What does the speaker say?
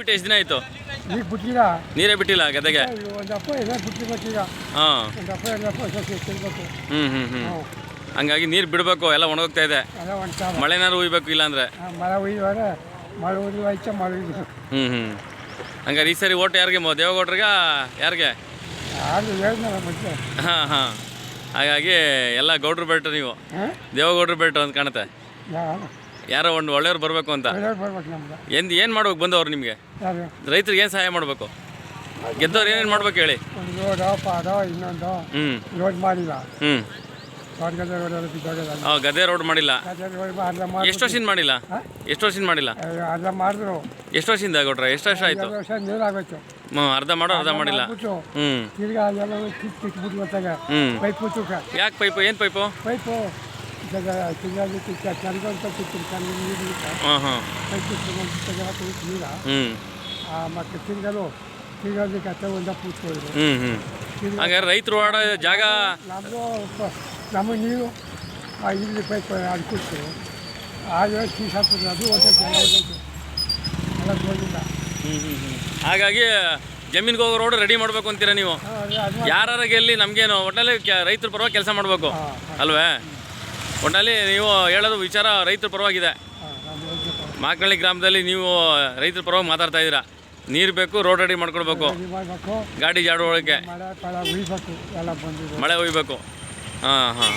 ಬಿಟ್ಟು ಎಷ್ಟು ದಿನ ಆಯಿತು? ಈಗ ಬಿಟ್ಟಿಲ್ಲ, ನೀರೇ ಬಿಟ್ಟಿಲ್ಲ ಗದ್ದೆಗೆ? ಒಂದು ಅಪ್ಪ ಇದೆ ಬಿಟ್ಟಿರ್ಬೇಕು ಈಗ, ಹಾಂ. ಒಂದು ಅಪ್ಪ ಎರಡಪ್ಪ ತಿರ್ಬೇಕು. ಹ್ಞೂ ಹಂಗಾಗಿ ನೀರು ಬಿಡಬೇಕು, ಎಲ್ಲ ಒಣಗೋಗ್ತಾ ಇದೆ. ಎಲ್ಲ ಒಂದು ಮಳೆನಾರು ಉಯ್ಬೇಕು ಇಲ್ಲಾಂದರೆ. ಮಳೆ ಉಯ್ಯುವಾಗ ಮಳೆ ಉಯ್ದು ಆಯ್ತು ಮಳೆ ಉಯ್ದು. ಹಂಗಾರೆ ಈ ಸರಿ ಓಟ್ ಯಾರಿಗೆ? ದೇವೇಗೌಡ್ರಿಗೆ ಯಾರಿಗೆ? ಯಾರು ಹೇಳಿದ್ನಲ್ಲ ಮತ್ತೆ. ಹಾಂ. ಹಾಗಾಗಿ ಎಲ್ಲ ಗೌಡ್ರು ಬೆಟ್ರು ನೀವು, ದೇವೇಗೌಡರು ಬೆಟ್ರು ಅಂತ ಕಾಣುತ್ತೆ. ಯಾರೋ ಒಂದು ಒಳ್ಳೆಯವ್ರು ಬರಬೇಕು ಅಂತ. ಬರ್ಬೇಕು ನಮ್ಗೆ. ಏನು ಮಾಡ್ಬೇಕು ಬಂದವ್ರು ನಿಮಗೆ? ಯಾರು ರೈತರಿಗೆ ಏನು ಸಹಾಯ ಮಾಡಬೇಕು? ಗೆದ್ದವ್ರು ಏನೇನು ಮಾಡ್ಬೇಕು ಹೇಳಿ? ಒಂದು ರೋಡು ಪಾಡು ಇನ್ನೊಂದು ರೋಡ್ ಮಾಡಿಲ್ಲ. ಗದ್ದೆ ರೋಡ್ ಮಾಡಿಲ್ಲ. ಎಷ್ಟು ವರ್ಷದಿಂದ ಮಾಡಿಲ್ಲ? ಅರ್ಧ ಮಾಡಿದ್ರು. ಎಷ್ಟು ವರ್ಷದಿಂದ ಗೌಡ್ರ? ಎಷ್ಟು ವರ್ಷ ಆಯ್ತು? ನೀರಾಗೋಯ್ತು. ಅರ್ಧ ಮಾಡೋ ಅರ್ಧ ಮಾಡಿಲ್ಲ. ತಿರ್ಗಾ ಎಲ್ಲ ಕಿಟ್ಬಿಟ್ಟು ಗೊತ್ತಾಗ ಪೈಪು ತೂಕ. ಯಾಕೆ ಪೈಪು? ಏನು ಪೈಪು? ಪೈಪು ಮತ್ತೆ ತಿರ್ಗಲು ಕತ್ತೆ ಒಂದ ಕೂತ್ಕೊಳ್ಳಿ. ಹಾಗಾದ್ರೆ ರೈತರು ಆಡೋ ಜಾಗ ನಮಗೆ ನೀರು ಇಲ್ಲಿ ಪೈಪ್ ಅದು ಕೂತು ಆಗ ಶೀಸ್ ಹಾಕ್ತದೆ, ಅದು ಓದಕ್ಕೆ ಎಲ್ಲ ಹೋಗಿಲ್ಲ. ಹಾಗಾಗಿ ಜಮೀನಿಗೆ ಹೋಗೋ ರೋಡ್ ರೆಡಿ ಮಾಡಬೇಕು ಅಂತೀರಾ ನೀವು? ಯಾರು ಗೆಲ್ಲಿ ನಮಗೇನು, ಒಟ್ಟಲ್ಲಿ ರೈತರ ಪರವಾಗಿ ಕೆಲಸ ಮಾಡಬೇಕು ಅಲ್ವೇ? ಒಟ್ಟಲ್ಲಿ ನೀವು ಹೇಳೋದು ವಿಚಾರ ರೈತರ ಪರವಾಗಿದೆ. ಮಾಕನಹಳ್ಳಿ ಗ್ರಾಮದಲ್ಲಿ ನೀವು ರೈತರ ಪರವಾಗಿ ಮಾತಾಡ್ತಾ ಇದ್ದೀರಾ. ನೀರು ಬೇಕು, ರೋಡ್ ರೆಡಿ ಮಾಡ್ಕೊಡ್ಬೇಕು, ಗಾಡಿ ಜಾಡು ಒಳಗೆ ಮಳೆ ಮಳೆ ಒಯ್ಬೇಕು. ಹಾಂ.